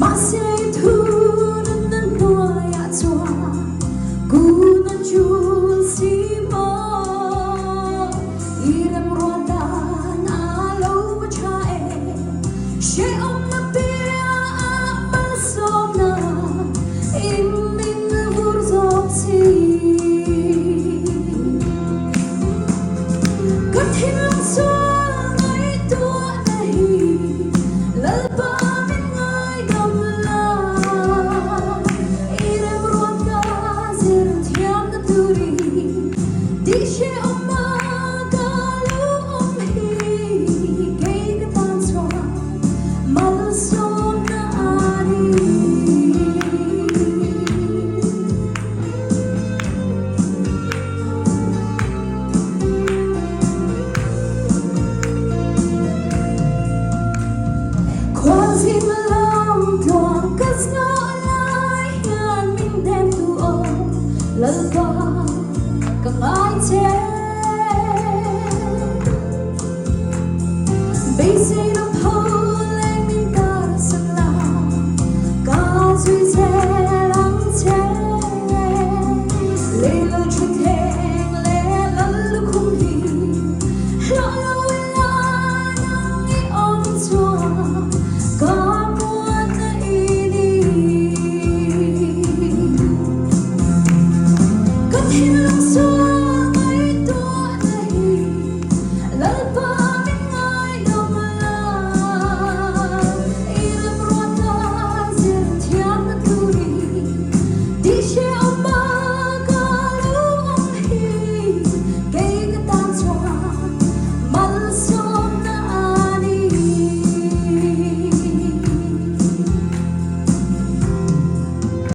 masih turun dan doa tua guna jul simo irem rodan alo chae she om na pia malsona immin vurzopsi katin lang so ngay tua nahi lalpa quasi malam tuang kas no lai yan min dem tu o